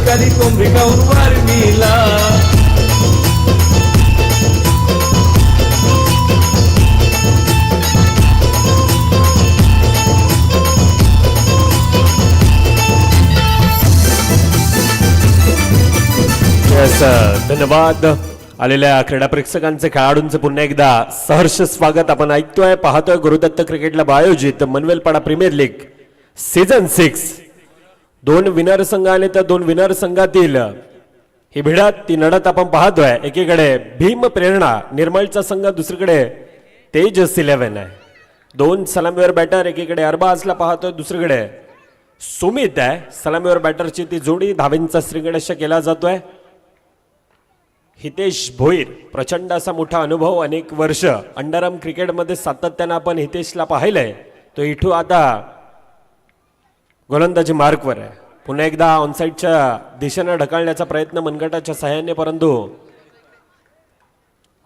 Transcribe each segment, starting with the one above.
प्याली कोंबडीकाहून वारमीला. धन्यवाद. आलेल्या क्रीडा प्रेक्षकांचे, खेळाडूंचे पुन्हा एकदा सहर्ष स्वागत. आपण ऐकतोय, पाहतोय गुरुदत्त क्रिकेट क्लब आयोजित मनवेलपाडा प्रीमियर लीग सीझन 6. 2 विनर संघ आणि त्या 2 विनर संघातील ही भिडत, ती लढत आपण पाहतोय. एकीकडे भीम प्रेरणा निर्मळचा संघ, दुसरीकडे तेजस 11 आहे. 2 सलामीवर बॅटर, एकीकडे अरबाजला पाहतोय, दुसरीकडे सुमित आहे. सलामीवर बॅटरची ती जोडी, धावेंचा श्रीगणेश केला जातोय. हितेश भोईर, प्रचंड असा मोठा अनुभव, अनेक वर्ष अंडरआर्म क्रिकेटमध्ये सातत्यानं आपण हितेशला पाहिलंय. तो इथू आता गोलंदाजी मार्कवर आहे. पुन्हा एकदा ऑनसाईडच्या दिशेनं ढकलण्याचा प्रयत्न मनगटाच्या सहाय्याने, परंतु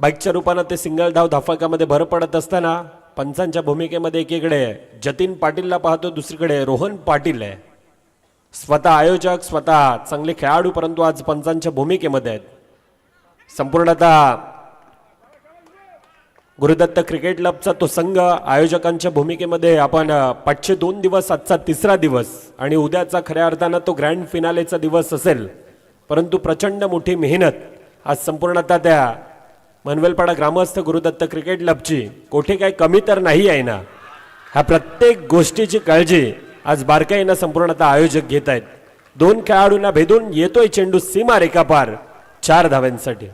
बाईकच्या रूपानं ते सिंगल धाव धाफकामध्ये भर पडत असताना पंचांच्या भूमिकेमध्ये एकीकडे जतीन पाटीलला पाहतो, दुसरीकडे रोहन पाटील आहे. स्वतः आयोजक, स्वतः चांगले खेळाडू, परंतु आज पंचांच्या भूमिकेमध्ये आहेत. संपूर्णतः गुरुदत्त क्रिकेट क्लबचा तो संघ आयोजकांच्या भूमिकेमध्ये. आपण पाचशे 2 दिवस, आजचा 3रा दिवस आणि उद्याचा खऱ्या अर्थानं तो ग्रँड फिनालेचा दिवस असेल. परंतु प्रचंड मोठी मेहनत आज संपूर्णतः त्या मनवेलपाडा ग्रामस्थ गुरुदत्त क्रिकेट क्लबची. कोठे काही कमी तर नाही आहे ना. ह्या प्रत्येक गोष्टीची काळजी आज बारकाईनं संपूर्णतः आयोजक घेत आहेत. 2 खेळाडूंना भेदून येतोय चेंडू सीमा रेखा पार 4 धाव्यांसाठी.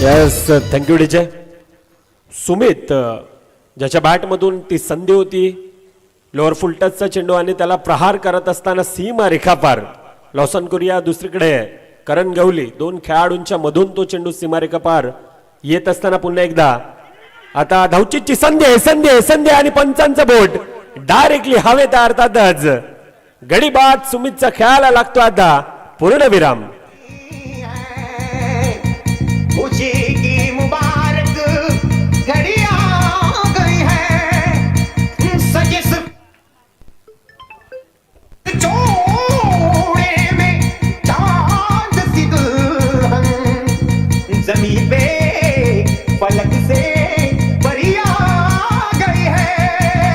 Yes, thank you DJ. सुमित, ज्याच्या बॅटमधून ती संधी होती, लोअर फुल टचचा चेंडू आणि त्याला प्रहार करत असताना सीमा रेखा पार. लॉसन कोरिया, दुसरीकडे करण गवली, 2 खेळाडूंच्या मधून तो चेंडू सीमा रेखा पार येत असताना पुन्हा एकदा आता धावचीची संधी आहे, संधी आहे, संधी आणि पंचांचं बोट डायरेक्टली हवेत. अर्थातच गडीबाद सुमितचा खेळायला लागतो आता पूर्णविराम.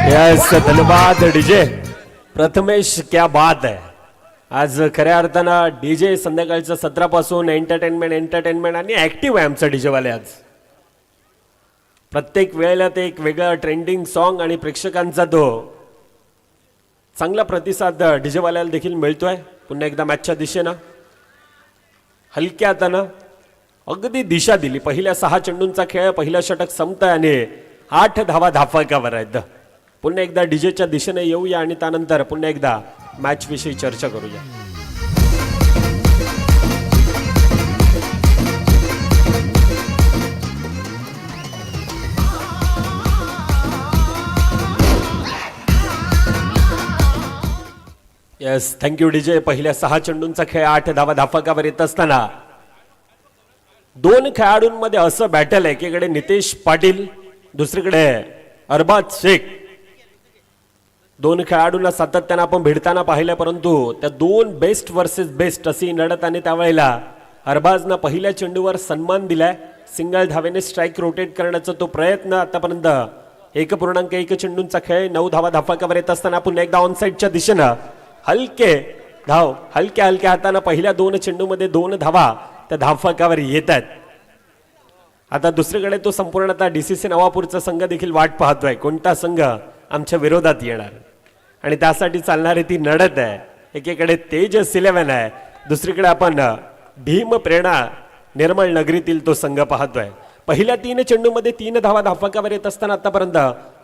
यस, धन्यवाद डीजे. प्रथमेश, क्या बात आहे. आज खऱ्या अर्थानं डीजे संध्याकाळच्या सत्रापासून एंटरटेनमेंट आणि ऍक्टिव्ह आहे आमचा डीजेवाले. आज प्रत्येक वेळेला ते एक वेगळं ट्रेंडिंग सॉन्ग आणि प्रेक्षकांचा तो चांगला प्रतिसाद डीजेवाल्याला देखील मिळतोय. पुन्हा एकदा मॅचच्या दिशेनं हलक्या हातानं अगदी दिशा दिली. पहिल्या 6 चेंडूंचा खेळ, पहिला षटक संपतंय आणि 8 धावा धाफकावर आहेत. पुन्हा एकदा डीजेच्या दिशेने येऊया आणि त्यानंतर पुन्हा एकदा मॅच विषयी चर्चा करूया. Yes, thank you DJ. पहिल्या 6 चेंडूंचा खेळ, 8 धावा धाफकावर येत असताना 2 खेळाडूंमध्ये असं बॅटल आहे. एकीकडे नितेश पाटील, दुसरीकडे अरबाज शेख. 2 खेळाडूंना सातत्यानं आपण भिडताना पाहिलं, परंतु त्या 2 बेस्ट वर्सेस बेस्ट अशी लढत. आणि त्यावेळेला अरबाजनं पहिल्या चेंडूवर सन्मान दिलाय. सिंगल धावेने स्ट्राईक रोटेट करण्याचा तो प्रयत्न. आतापर्यंत 1.1 चेंडूंचा खेळ, 9 धावा धाफकावर येत असताना पुन्हा एकदा ऑनसाईडच्या दिशेनं हलके धाव, हलक्या हलक्या हातानं पहिल्या 2 चेंडूमध्ये 2 धावा त्या धाफकावर येत आहेत. आता दुसरीकडे तो संपूर्णतः डीसीसी नवापूरचा संघ देखील वाट पाहतोय, कोणता संघ आमच्या विरोधात येणार. आणि त्यासाठी चालणारी ती लढत आहे. एकीकडे तेजस 11 आहे, दुसरीकडे आपण भीम प्रेरणा निर्मळ नगरीतील तो संघ पाहतोय. पहिल्या 3 चेंडूमध्ये 3 धावा धाफकावर येत असताना आतापर्यंत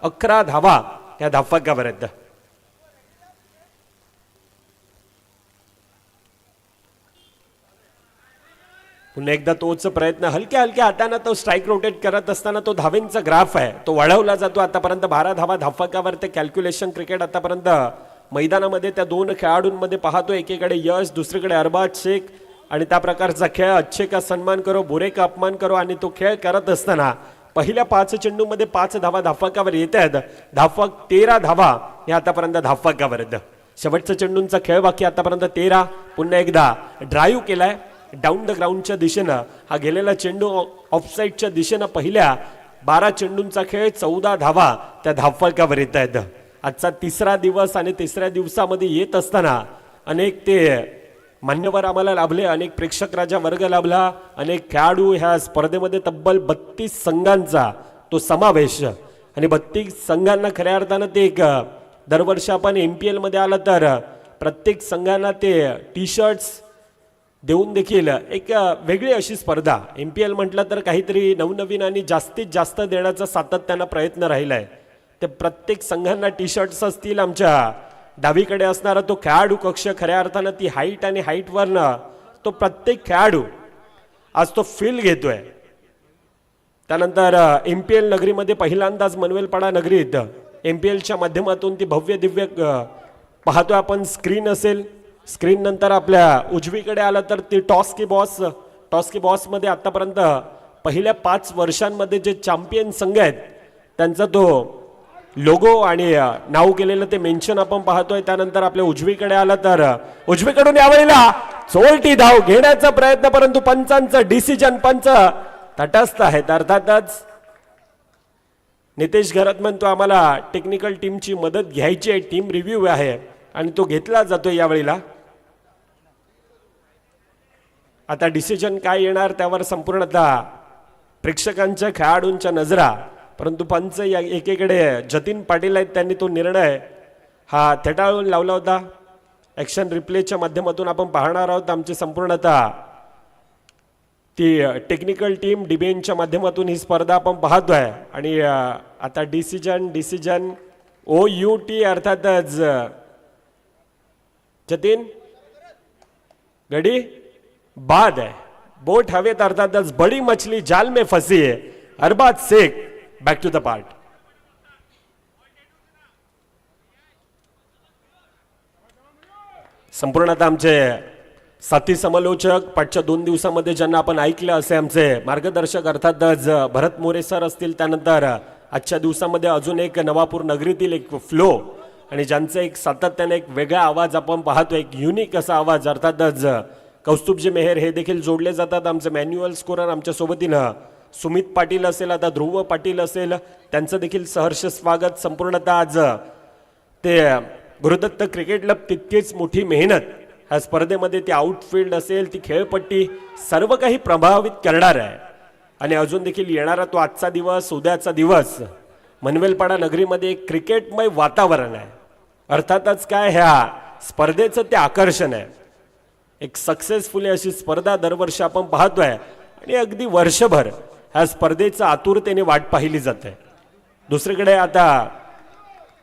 11 धावा त्या धाफकावर आहेत. पुन्हा एकदा तोच प्रयत्न, हलक्या हलक्या हाताने तो स्ट्राईक रोटेट करत असताना तो धावेंचा ग्राफ आहे तो वाढवला जातो. आतापर्यंत 12 धावा धाफकावर ते कॅल्क्युलेशन क्रिकेट आतापर्यंत मैदानामध्ये त्या 2 खेळाडूंमध्ये पाहतो. एकीकडे यश, दुसरीकडे अरबाज शेख. आणि त्या प्रकारचा खेळ, अच्छे का सन्मान करो बुरे का अपमान करो, आणि तो खेळ करत असताना पहिल्या 5 चेंडूमध्ये 5 धावा धाफकावर येत आहेत. धाफक 13 धावा हे आतापर्यंत धाफकावर आहेत. शेवटचा चेंडूंचा खेळ बाकी आतापर्यंत 13. पुन्हा एकदा ड्राईव्ह केलाय डाऊन द ग्राउंडच्या दिशेनं. हा गेलेला चेंडू ऑफसाईडच्या दिशेनं. पहिल्या 12 चेंडूंचा खेळ 14 धावा त्या धाफकावर येत आहेत. आजचा तिसरा दिवस आणि तिसऱ्या दिवसामध्ये येत असताना अनेक ते मान्यवर आम्हाला लाभले, अनेक प्रेक्षक राजा वर्ग लाभला, अनेक खेळाडू ह्या स्पर्धेमध्ये तब्बल 32 संघांचा तो समावेश. आणि 32 संघांना खऱ्या अर्थानं ते एक दरवर्षी आपण MPL मध्ये आलं तर प्रत्येक संघांना ते टी शर्ट्स देऊन देखील एक वेगळी अशी स्पर्धा. MPL म्हटलं तर काहीतरी नवनवीन आणि जास्तीत जास्त देण्याचा सातत्यानं प्रयत्न राहिलाय. ते प्रत्येक संघांना टी शर्ट्स असतील. आमच्या डावीकडे असणारा तो खेळाडू कक्ष खऱ्या अर्थानं ती हाईट आणि हाईटवरनं तो प्रत्येक खेळाडू आज तो फील घेतोय. त्यानंतर MPL नगरीमध्ये पहिल्यांदाच मनवेलपाडा नगरीत MPLच्या माध्यमातून ती भव्य दिव्य पाहतोय आपण. स्क्रीन असेल, स्क्रीन नंतर आपल्या उजवीकडे आलं तर ती टॉस की बॉसमध्ये आतापर्यंत पहिल्या 5 वर्षांमध्ये जे चॅम्पियन संघ आहेत त्यांचा तो लोगो आणि नाव केलेलं ते मेन्शन आपण पाहतोय. त्यानंतर आपल्या उजवीकडे आलं तर उजवीकडून यावेळेला चोलटी धाव घेण्याचा प्रयत्न, परंतु पंचांचं डिसिजन पंच तटस्थ आहेत. अर्थातच नितेश घरत म्हणतो आम्हाला टेक्निकल टीमची मदत घ्यायची आहे, टीम रिव्ह्यू आहे आणि तो घेतला जातोय यावेळेला. आता डिसिजन काय येणार त्यावर संपूर्णतः प्रेक्षकांच्या खेळाडूंच्या नजरा. परंतु पंच या एकीकडे जतीन पाटील आहेत, त्यांनी तो निर्णय हा थेटाळून लावला होता. ॲक्शन रिप्लेच्या माध्यमातून आपण पाहणार आहोत. आमची संपूर्णतः ती टेक्निकल टीम डिबेनच्या माध्यमातून ही स्पर्धा आपण पाहतोय. आणि आता डिसिजन OUT अर्थातच जतीन गडी बाद है, बोट हवेत अर्थातच बड़ी मछली जाल में फंसी है. Arbaaz Shaikh back to the part. संपूर्णतः आमचे साथी समालोचक पाठच्या 2 दिवसामध्ये ज्यांना आपण ऐकलं असे आमचे मार्गदर्शक अर्थातच भरत मोरे सर असतील. त्यानंतर आजच्या दिवसामध्ये अजून एक नवापूर नगरीतील एक फ्लो आणि ज्यांचा एक सातत्याने एक वेगळा आवाज आपण पाहतो, एक युनिक असा आवाज अर्थातच कौस्तुभजी मेहर हे देखील जोडले जातात. आमचे मॅन्युअल स्कोरर आमच्या सोबतीनं सुमित पाटील असेल, आता ध्रुव पाटील असेल, त्यांचं देखील सहर्ष स्वागत. संपूर्णतः आज ते गुरुदत्त क्रिकेट क्लब तितकीच मोठी मेहनत ह्या स्पर्धेमध्ये ती आउटफील्ड असेल, ती खेळपट्टी सर्व काही प्रभावित करणार आहे. आणि अजून देखील येणारा तो आजचा दिवस, उद्याचा दिवस मनवेलपाडा नगरीमध्ये एक क्रिकेटमय वातावरण आहे. अर्थातच काय ह्या स्पर्धेचं ते आकर्षण आहे. एक सक्सेसफुली अशी स्पर्धा दरवर्षी आपण पाहतोय आणि अगदी वर्षभर ह्या स्पर्धेचं आतुरतेने वाट पाहिली जाते. दुसरीकडे आता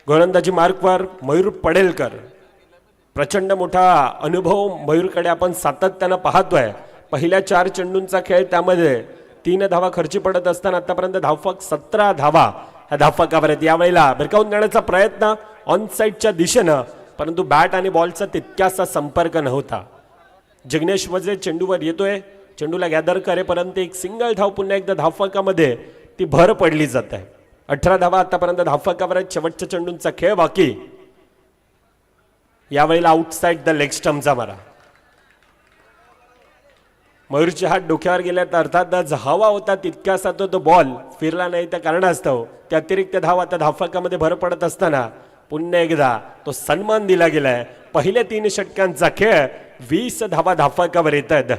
गोलंदाजी मार्कवर मयूर पडेलकर, प्रचंड मोठा अनुभव मयूरकडे आपण सातत्यानं पाहतोय. पहिल्या 4 चेंडूंचा खेळ त्यामध्ये 3 धावा खर्ची पडत असताना आतापर्यंत धावफक 17 धावा ह्या धावफकावर आहेत. यावेळेला भिरकावून देण्याचा प्रयत्न ऑन साईडच्या दिशेनं, परंतु बॅट आणि बॉलचा तितक्याचा संपर्क नव्हता. जिग्नेश वजे चेंडूवर येतोय, चेंडूला गॅदर करेपर्यंत एक सिंगल धाव पुन्हा एकदा धावफकामध्ये ती भर पडली जात आहे. 18 धावा आतापर्यंत धावफकावर आहेत. शेवटच्या चेंडूंचा खेळ बाकी. यावेळेला आउटसाइड द लेग स्टम्पचा मारा. मयूरचे हात डोक्यावर गेल्यात. अर्थातच हवा होता तितक्यासा तो बॉल फिरला नाही, त्या कारणास्तव ते अतिरिक्त धाव आता धावफकामध्ये भर पडत असताना पुन्हा एकदा तो सन्मान दिला गेलाय. पहिल्या 3 षटकांचा खेळ 20 धावा धावफकावर येत आहेत.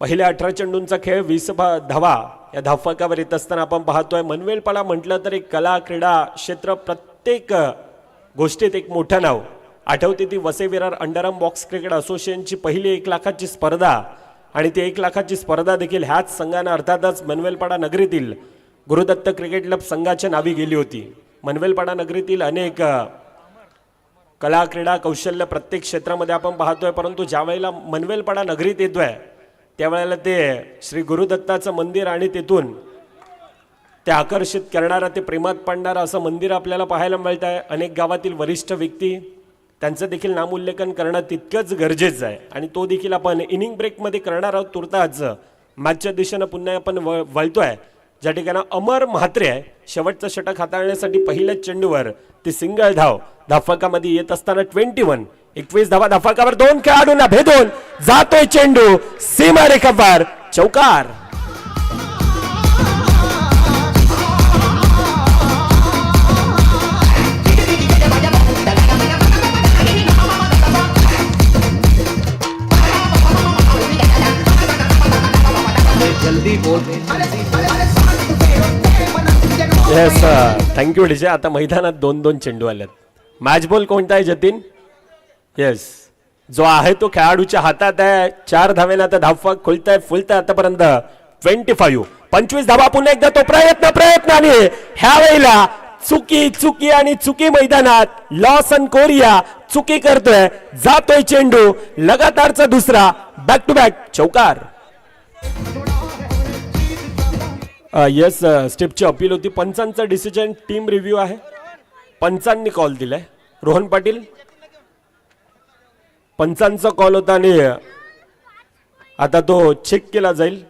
पहिल्या 18 चेंडूंचा खेळ 20 धावा या धावफकावर येत असताना आपण पाहतोय. मनवेलपाडा म्हटलं तर एक कला क्रीडा क्षेत्र, प्रत्येक गोष्टीत एक मोठं नाव. आठवते ती Vasai Virar underarm box cricket असोसिएशनची पहिली 1 लाखाची स्पर्धा आणि ती 1 लाखाची स्पर्धा देखील ह्याच संघानं अर्थातच मनवेलपाडा नगरीतील गुरुदत्त क्रिकेट क्लब संघाच्या नावी गेली होती. मनवेलपाडा नगरीतील अनेक कला क्रीडा कौशल्य प्रत्येक क्षेत्रामध्ये आपण पाहतोय, परंतु ज्या वेळेला मनवेलपाडा नगरीत येतोय त्यावेळेला ते श्री गुरुदत्ताचं मंदिर आणि तिथून ते आकर्षित करणारं, ते प्रेमात पडणारं असं मंदिर आपल्याला पाहायला मिळत आहे. अनेक गावातील वरिष्ठ व्यक्ती त्यांचं देखील नामोल्लेखन करणं तितकंच गरजेचं आहे आणि तो देखील आपण इनिंग ब्रेकमध्ये करणार आहोत. तुर्तास मॅचच्या दिशेनं पुन्हा आपण वळतोय, ज्या ठिकाणी अमर म्हात्रे आहे शेवटचं षटक हाताळण्यासाठी पहिल्याच चेंडूवर ती सिंगल धाव धाफकामध्ये येत असताना 21 धावा धाफकावर 2 खेळाडूंना भेदून जातोय चेंडू सीमारेखापार चौकार. जल्दी बोल. Yes thank you DJ. आता मैदानात 2-2 चेंडू आलेत. मॅच बॉल कोणता आहे जतीन? येस, जो आहे तो खेळाडूच्या हातात आहे. 4 धावेला आता धावफक खुलताय फुलताय आतापर्यंत 25 धावा. पुन्हा एकदा तो प्रयत्न आणि ह्या वेळेला चुकी मैदानात लॉसन कोरिया चुकी करतोय. जातोय चेंडू लगातारचा दुसरा बॅक टू बॅक चौकार. येस स्टेपची अपील होती. पंचांचा डिसिजन टीम रिव्ह्यू आहे. पंचांनी कॉल दिलाय. रोहन पाटील पंचांचा कॉल होता आणि आता तो चेक केला जाईल.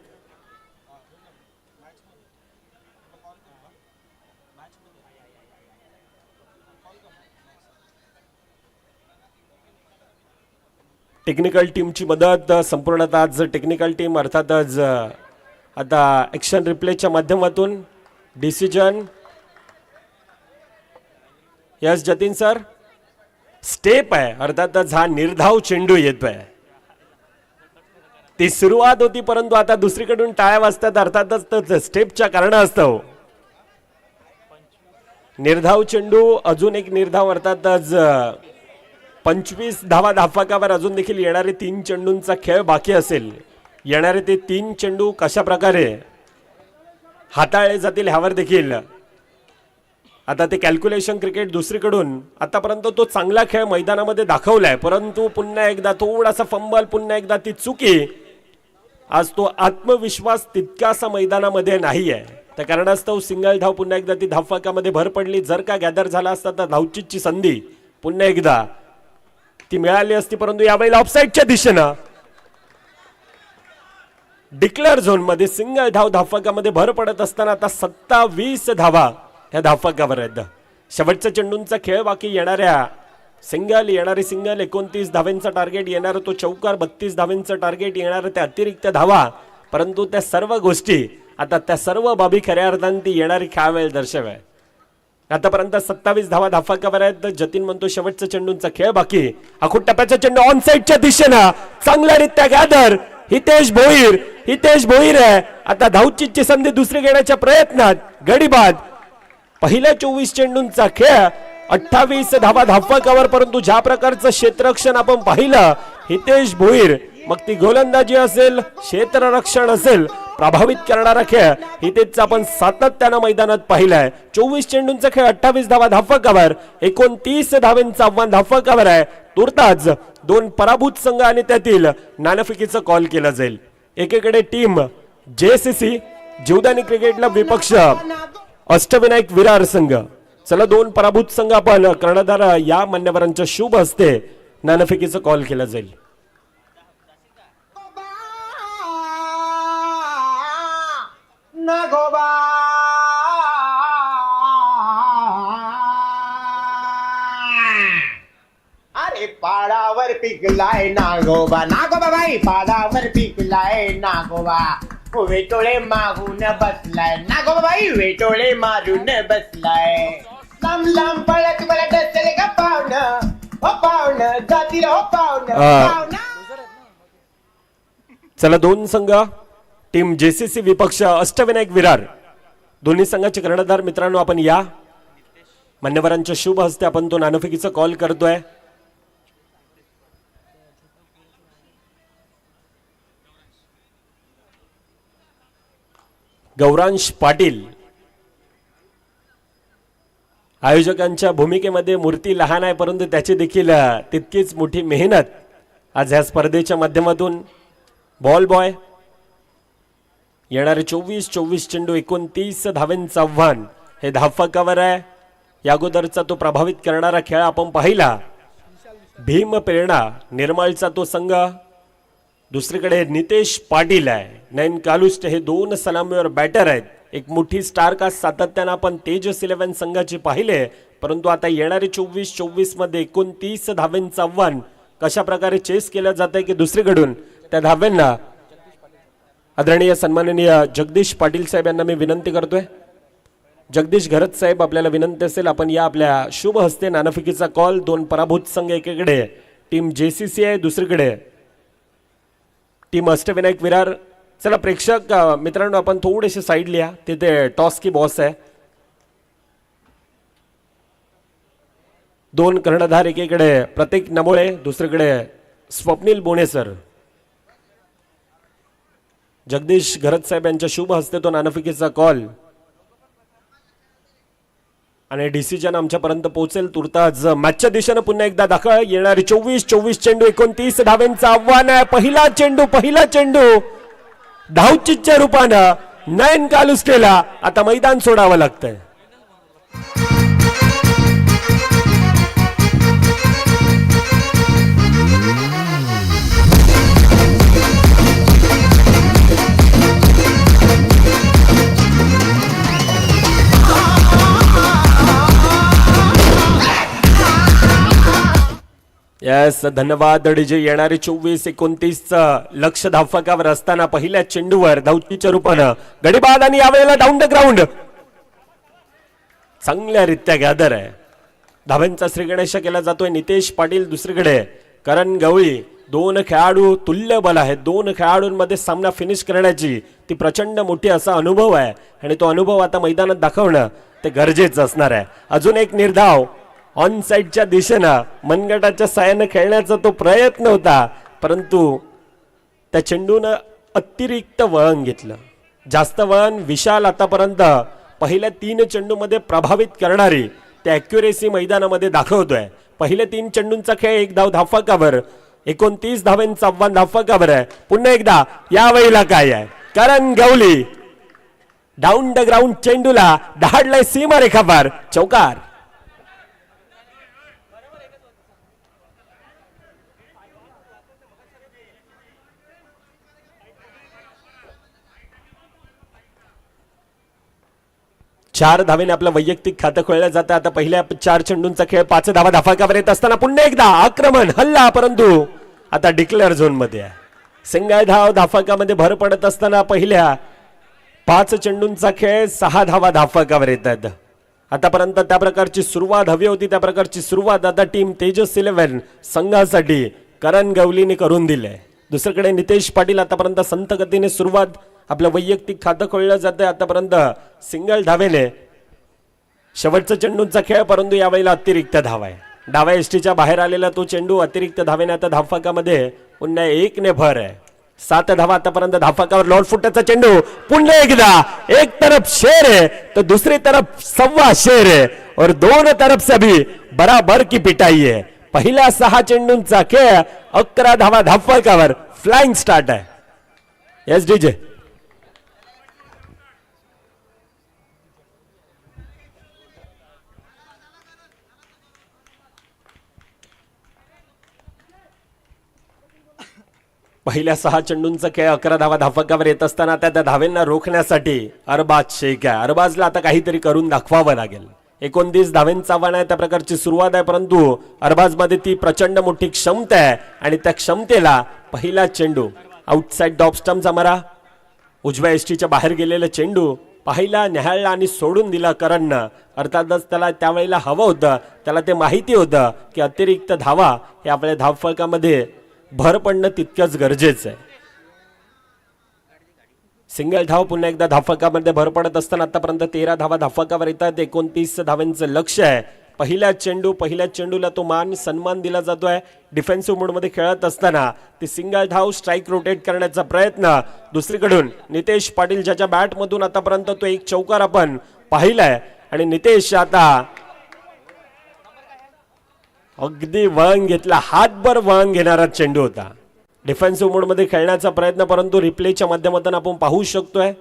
टेक्निकल टीमची मदत संपूर्णतः आज टेक्निकल टीम अर्थातच आता ॲक्शन रिप्लेच्या माध्यमातून decision. Yes Jatin sir, step आहे अर्थातच हा निर्धाव चेंडू येतोय. ती सुरुवात होती परंतु आता दुसरीकडून टाळ्या वाजतात अर्थातच स्टेपच्या कारणास्तव. निर्धाव चेंडू अजून एक निर्धाव अर्थातच 25 धावा धाफकावर अजून देखील येणारे 3 चेंडूंचा खेळ बाकी असेल. येणारे ते 3 चेंडू कशा प्रकारे हाताळले जातील ह्यावर देखील आता ते कॅल्क्युलेशन क्रिकेट दुसरीकडून आतापर्यंत तो चांगला खेळ मैदानामध्ये दाखवलाय परंतु पुन्हा एकदा थोडासा फंबल, पुन्हा एकदा ती चुकी. आज तो आत्मविश्वास तितकासा मैदानामध्ये नाही आहे. त्या कारणास्तव सिंगल धाव पुन्हा एकदा ती धावफलकामध्ये भर पडली. जर का गॅदर झाला असता तर धावचीची संधी पुन्हा एकदा ती मिळाली असती परंतु यावेळेला ऑफसाईडच्या दिशेनं डिक्लेअर झोन मध्ये सिंगल धाव धावफलकामध्ये भर पडत असताना आता 27 धावा या धावफलकावर आहेत. शेवटच्या चेंडूंचा खेळ बाकी. येणारी सिंगल 29 धावांचा टार्गेट, येणार तो चौकार 32 धावांचा टार्गेट, येणार त्या अतिरिक्त धावा. परंतु त्या सर्व गोष्टी आता त्या सर्व बाबी खऱ्या अर्थाने ती येणारी खेळवेळ दर्शवाय. आतापर्यंत 27 धावा धावफलकावर आहेत. जतीन म्हणतो शेवटच्या चेंडूंचा खेळ बाकी. आखूड टप्प्याचा चेंडू ऑन साइडच्या दिशेनं चांगल्यारीत्या गॅदर. हितेश भोईर आहे. आता धावचीची संधी दुसरी घेण्याच्या प्रयत्नात गडीबाद. पहिल्या 24 चेंडूंचा खेळ 28 धावा धावफलकावर परंतु ज्या प्रकारचं क्षेत्ररक्षण आपण पाहिलं हितेश भोईर, मग ती गोलंदाजी असेल क्षेत्ररक्षण असेल, प्रभावित करणारा खेळ हितेशचा आपण सातत्यानं मैदानात पाहिलाय. 24 चेंडूंचा खेळ 28 धावा धावफलकावर, 29 धावांचं आव्हान धावफलकावर आहे. तुर्ताच 2 पराभूत संघ आणि त्यातील नाणेफेकीचा कॉल केला जाईल. एकीकडे टीम JCC जीवदानी क्रिकेटला विपक्ष अष्टविनायक विरार संघ. चला 2 पराभूत संघ आपण कर्णधार या मान्यवरांच्या शुभ हस्ते नाणेफेकीचा कॉल केला जाईल. नागोबा अरे पाडावर पिकलाय नागोबा, नागोबा बाई पाडावर पिकलाय नागोबा. वेटोळे मागून बसलाय नागोबा बाई, वेटोळे मारून बसलाय. लांब लांब पळत पळत असेल का पाहुणं, हो पाहुणं जातील हो पाहुणं. चला 2 संघ टीम JCC विपक्ष अष्टविनायक विरार, दोन्ही संघाचे कर्णधार मित्रांनो आपण या मान्यवरांच्या शुभ हस्ते आपण तो नाणेफेकीचा कॉल करतोय. गौरांश पाटील आयोजकांच्या भूमिकेमध्ये मूर्ती लहान आहे परंतु त्याची देखील तितकीच मोठी मेहनत आज ह्या स्पर्धेच्या माध्यमातून. बॉल बॉय येणारे 24 चेंडू 29 धावांचं आव्हान हे धावफलकावर आहे. या अगोदरचा तो प्रभावित करणारा खेळ आपण पाहिला. भीम प्रेरणा निर्मळचा तो संघ दुसरीकडे नितेश पाटील आहे, नयन कालुष्टे हे दोन सलामीवर बॅटर आहेत. एक मोठी स्टार कास्ट सातत्यानं आपण तेजस 11 संघाची पाहिले, परंतु आता येणारे 24-24 मध्ये 29 धाव्यांचं आव्हान कशा प्रकारे चेस केलं जात आहे की दुसरीकडून त्या धाव्यांना आदरणीय सन्माननीय जगदीश पाटील साहेब यांना मी विनंती करतोय. जगदीश घरत साहेब, आपल्याला विनंती असेल आपण या आपल्या शुभ हस्ते नाणेफेकीचा कॉल. दोन पराभूत संघ एकीकडे टीम JCC आहे, दुसरीकडे टीम अष्टविनायक विरार. चला प्रेक्षक मित्रांनो, आपण थोडेसे साईड लिहा, तिथे टॉस की बॉस आहे. दोन कर्णधार एकीकडे प्रतीक नमोळे, दुसरीकडे स्वप्नील बोणेसर. जगदीश घरत साहेब यांच्या शुभ हस्ते तो नाणेफेकीचा कॉल आणि डिसिजन आमच्यापर्यंत पोहोचेल तुर्ताच. मॅचच्या दिशेनं पुन्हा एकदा दाखल. येणारी 24-24 चेंडू 29 धाव्यांचं आव्हान आहे. पहिला चेंडू धावचीच्या रूपानं नयन कालुष्टेला आता मैदान सोडावं लागतंय. यस, धन्यवाद डीजे. येणारे 24-29 लक्ष धावफलकावर असताना पहिल्या चेंडूवर धावचीच्या रूपानं गडीबाद आणि यावेळेला डाऊन द ग्राउंड चांगल्या रित्या गॅदर आहे. धाव्यांचा श्रीगणेश केला जातोय नितेश पाटील, दुसरीकडे करण गवळी. दोन खेळाडू तुल्य बल आहेत. दोन खेळाडूंमध्ये सामना फिनिश करण्याची ती प्रचंड मोठी असा अनुभव आहे आणि तो अनुभव आता मैदानात दाखवणं ते गरजेचं असणार आहे. अजून एक निर्धाव ऑन साइडच्या दिशेनं मनगटाच्या साह्यानं खेळण्याचा तो प्रयत्न होता, परंतु त्या चेंडूनं अतिरिक्त वळण घेतलं. जास्त वळण विशाल आतापर्यंत पहिल्या 3 चेंडूमध्ये प्रभावित करणारी त्या ॲक्युरेसी मैदानामध्ये दाखवतोय. पहिल्या 3 चेंडूंचा खेळ 1 धाव धावफलकावर, 29 धाव्यांचं आव्हान धावफलकावर आहे. पुन्हा एकदा यावेळेला काय आहे, करण गवली डाऊन द ग्राउंड चेंडूला दहाडलाय सीमारेखापार, चौकार. चार धावेने आपलं वैयक्तिक खातं खोललं जातं. आता पहिल्या 4 चेंडूंचा खेळ 5 धावा धाफाकावर येत असताना पुन्हा एकदा आक्रमण हल्ला, परंतु आता डिक्लेअर झोन मध्ये आहे. सिंगल धाव धाफाकामध्ये भर पडत असताना पहिल्या 5 चेंडूंचा खेळ 6 धावा धाफाकावर येत आहेत. आतापर्यंत त्या प्रकारची सुरुवात हवी होती, त्या प्रकारची सुरुवात आता टीम तेजस 11 संघासाठी करण गवलीने करून दिले. दुसरीकडे नितेश पाटील आतापर्यंत संत गतीने सुरुवात आपलं वैयक्तिक खातं खोललं जातं. आतापर्यंत सिंगल धावेने शेवटचा चेंडूंचा खेळ, परंतु यावेळेला अतिरिक्त धाव आहे. डाव्या एसटीच्या बाहेर आलेला तो चेंडू अतिरिक्त धावेने आता धावफलकामध्ये पुन्हा 1 ने भर आहे. 7 धावा आतापर्यंत धावफलकावर. लॉर्ड फुटाचा चेंडू पुन्हा एकदा, एक तरफ शेर है तो दूसरी तरफ सव्वा शेर है और दोनों तरफ से भी बराबर की पिटाई है. पहिल्या 6 चेंडूंचा खेळ 11 धावा धावफलकावर. फ्लाइंग स्टार्ट आहे. Yes DJ. पहिल्या 6 चेंडूंचा खेळ 11 धावा धावफलकावर येत असताना त्या धावेंना रोखण्यासाठी अरबाज शेख आहे. अरबाजला आता काहीतरी करून दाखवावं लागेल. 29 धावेंचा आव्हान आहे, त्या प्रकारची सुरुवात आहे, परंतु अरबाजमध्ये ती प्रचंड मोठी क्षमता आहे आणि त्या क्षमतेला पहिला चेंडू आउटसाइड डॉप स्टंपचा मारा. उजव्या एसटीच्या बाहेर गेलेला चेंडू पाहिला, निहाळला आणि सोडून दिला करणनं. अर्थातच त्याला त्यावेळेला हवं होतं, त्याला ते माहिती होतं की अतिरिक्त धावा हे आपल्या धावफलकामध्ये भर पडणं तितकंच गरजेचं आहे. सिंगल धाव पुन्हा एकदा धावफलकामध्ये भर पडत असताना आतापर्यंत 13 धावा धावफलकावर येतात. 29 धावांचं लक्ष आहे. पहिल्या चेंडूला तो मान सन्मान दिला जातोय. डिफेन्सिव्ह मोडमध्ये खेळत असताना ती सिंगल धाव स्ट्राईक रोटेट करण्याचा प्रयत्न. दुसरीकडून नितेश पाटील ज्याच्या बॅटमधून आतापर्यंत तो एक चौकार आपण पाहिलाय आणि नितेश आता अगदी वळण घेतला. हातभर वळण घेणारा चेंडू होता. डिफेन्सिव्ह मोडमध्ये खेळण्याचा प्रयत्न, परंतु रिप्लेच्या माध्यमातून आपण पाहू शकतोय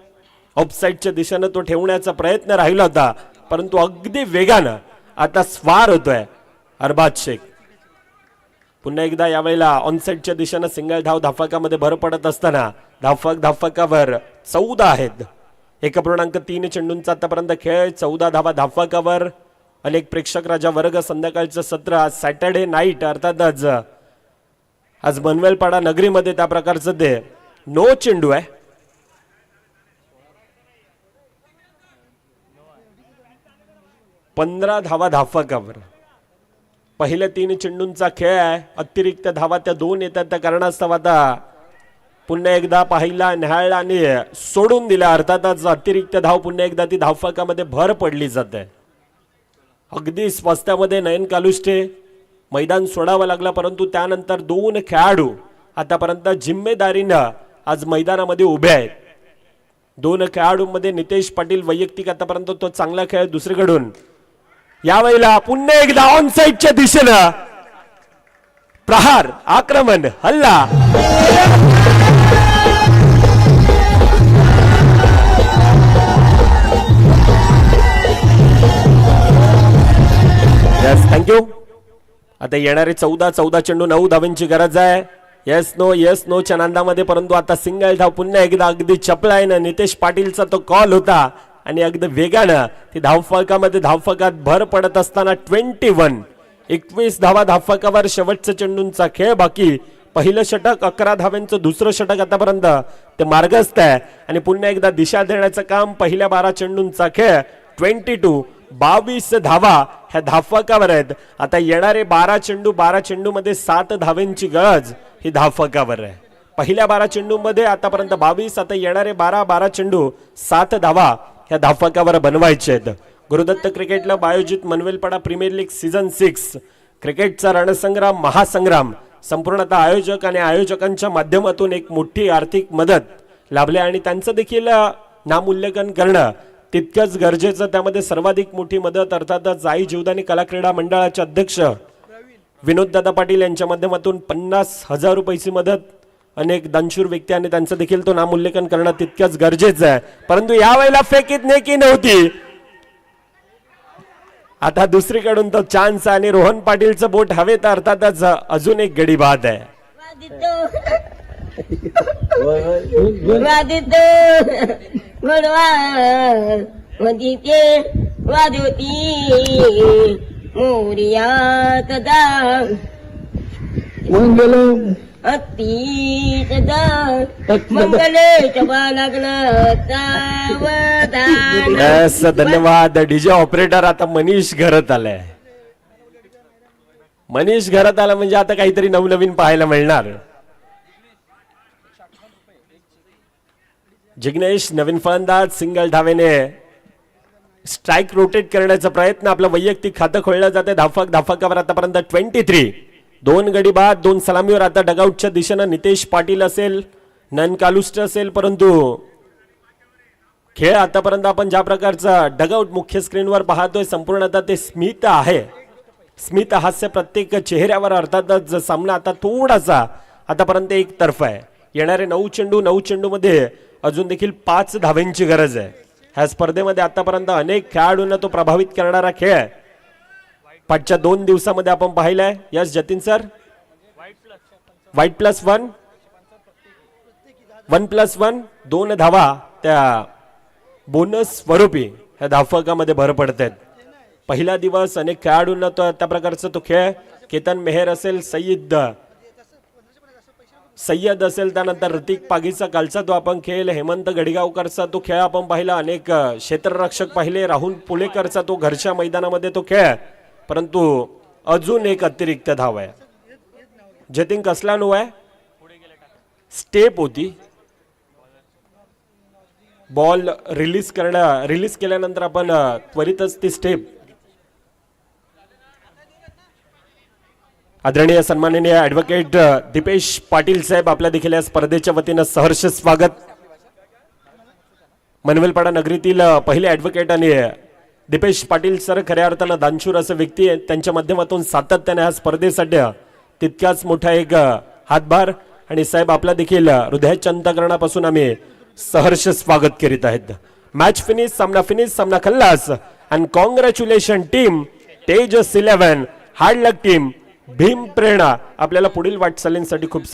ऑफसाईडच्या दिशेनं तो ठेवण्याचा प्रयत्न राहिला होता, परंतु अगदी वेगानं आता स्वार होतोय अरबाज शेख. पुन्हा एकदा यावेळेला ऑनसेटच्या दिशेनं सिंगल धाव धाफकामध्ये भर पडत असताना धाफकावर 14 आहेत. 1.3 चेंडूंचा आतापर्यंत खेळ, 14 धावा धाफकावर. अनेक प्रेक्षक राजा वर्ग संध्याकाळचं सत्र आज सॅटर्डे नाईट अर्थातच आज मनवेलपाडा नगरीमध्ये त्या प्रकारचं ते नो चेंडू आहे. पंधरा धावा धाफकावर. पहिल्या 3 चेंडूंचा खेळ आहे. अतिरिक्त धावा त्या 2 येतात त्या कारणास्तव आता पुन्हा एकदा पाहिला, न्याहाळला आणि सोडून दिला. अर्थातच अतिरिक्त धाव पुन्हा एकदा ती धावफलकामध्ये भर पडली जाते. अगदी स्वस्त्यामध्ये नयन कालुष्टे मैदान सोडावं लागलं, परंतु त्यानंतर 2 खेळाडू आतापर्यंत जिम्मेदारीनं आज मैदानामध्ये उभे आहेत. 2 खेळाडूंमध्ये नितेश पाटील वैयक्तिक आतापर्यंत तो चांगला खेळ. दुसरीकडून यावेळेला पुन्हा एकदा ऑन साइडच्या दिशेनं प्रहार, आक्रमण, हल्ला. Yes, thank you. आता येणारे 14 चेंडू 9 धावांची गरज आहे. येस नो च्या नांदामध्ये, परंतु आता सिंगल धाव पुन्हा एकदा अगदी चपळाईनं नितेश पाटीलचा तो कॉल होता आणि अगदी वेगानं ती धावफलकात भर पडत असताना 21 धावा धावफलकावर. शेवटच्या चेंडूंचा खेळ बाकी. पहिलं षटक 11 धाव्यांचं, दुसरं षटक आतापर्यंत ते मार्गस्थ आहे आणि पुन्हा एकदा दिशा देण्याचं काम. पहिल्या 12 चेंडूंचा खेळ 22 धावा ह्या धावफलकावर आहेत. आता येणारे 12 चेंडू मध्ये 7 धावांची गरज ही धावफलकावर आहे. पहिल्या 12 चेंडूमध्ये आतापर्यंत 22, आता येणारे 12 चेंडू 7 धावा ह्या धावफलकावर बनवायचे आहेत. गुरुदत्त क्रिकेट क्लब आयोजित मनवेलपाडा प्रीमियर लीग सीझन 6 क्रिकेटचा रणसंग्राम, महासंग्राम संपूर्णतः आयोजक आणि आयोजकांच्या माध्यमातून एक मोठी आर्थिक मदत लाभली आणि त्यांचं देखील नामूल्यांकन करणं तितकंच गरजेचं. त्यामध्ये सर्वाधिक मोठी मदत अर्थातच आई जीवदानी कला क्रीडा मंडळाचे अध्यक्ष विनोददादा पाटील यांच्या माध्यमातून 50,000 रुपयाची मदत. अनेक दानशूर व्यक्ती आणि त्यांचं देखील तो नामूल्यांकन करणं तितकंच गरजेचं आहे. परंतु यावेळेला फेकीत नेकी नव्हती. आता दुसरीकडून तो चान्स आणि रोहन पाटीलचं बोट हवेत. अर्थातच अजून एक गडी बाद आहे. धन्यवाद डीजे ऑपरेटर. आता मनीष घरात आलाय. मनीष घरात आला म्हणजे आता काहीतरी नवनवीन पाहायला मिळणार. जिग्नेश नवीन फलंदाज सिंगल धावेने स्ट्राइक रोटेट करण्याचा प्रयत्न. आपलं वैयक्तिक खातं खोललं जाते. धाफकावर आतापर्यंत 23. 2 गडी बाद, 2 सलामीवर. आता डगआउटच्या दिशेनं नितेश पाटील असेल, नन कालुष्ट असेल, परंतु खेळ आतापर्यंत आपण ज्या प्रकारचा डगआउट मुख्य स्क्रीनवर पाहतोय संपूर्णतः ते स्मित आहे. स्मित हास्य प्रत्येक चेहऱ्यावर. अर्थातच सामना आता थोडासा आतापर्यंत एक तर्फा आहे. येणारे 9 चेंडू मध्ये अजून देखील 5 धावांची गरज आहे. ह्या स्पर्धेमध्ये आतापर्यंत अनेक खेळाडूंना तो प्रभावित करणारा खेळ आहे. पाठच्या 2 दिवसामध्ये आपण पाहिलंय. Yes Jatin sir, white plus 1 1+1 2 धावा त्या बोनस स्वरूपी ह्या धावफलकामध्ये भर पडतात. पहिला दिवस अनेक खेळाडूंना तो त्या प्रकारचा तो खेळ. केतन मेहर असेल, सय्यद असेल, त्यानंतर ऋतिक पागीचा कालचा तो आपण खेळ, हेमंत गडगावकरचा तो खेळ आपण पाहिला. अनेक क्षेत्ररक्षक पाहिले. राहुल पुलेकरचा तो घरच्या मैदानामध्ये तो खेळ. परंतु अजून एक अतिरिक्त धाव आहे. जतीन कसला नो आहे. स्टेप होती. बॉल रिलीज केल्यानंतर आपण त्वरितच ती स्टेप. आदरणीय सन्माननीय ऍडव्होकेट दीपेश पाटील साहेब आपल्या देखील या स्पर्धेच्या वतीनं सहर्ष स्वागत. मनवेलपाडा नगरीतील पहिले ऍडव्होकेट आणि दीपेश पाटील सर खऱ्या अर्थानं दानशूर असं व्यक्ती आहे. त्यांच्या माध्यमातून सातत्याने या स्पर्धेसाठी तितक्याच मोठा एक हातभार आणि साहेब आपला देखील हृदयाच्या अंतःकरणापासून आम्ही सहर्ष स्वागत करीत आहेत. मॅच फिनिश, सामना खल्लास. And congratulation team Tejas 11, hard luck team Bhim Prerna आपल्याला पुढील वाटचालींसाठी खूप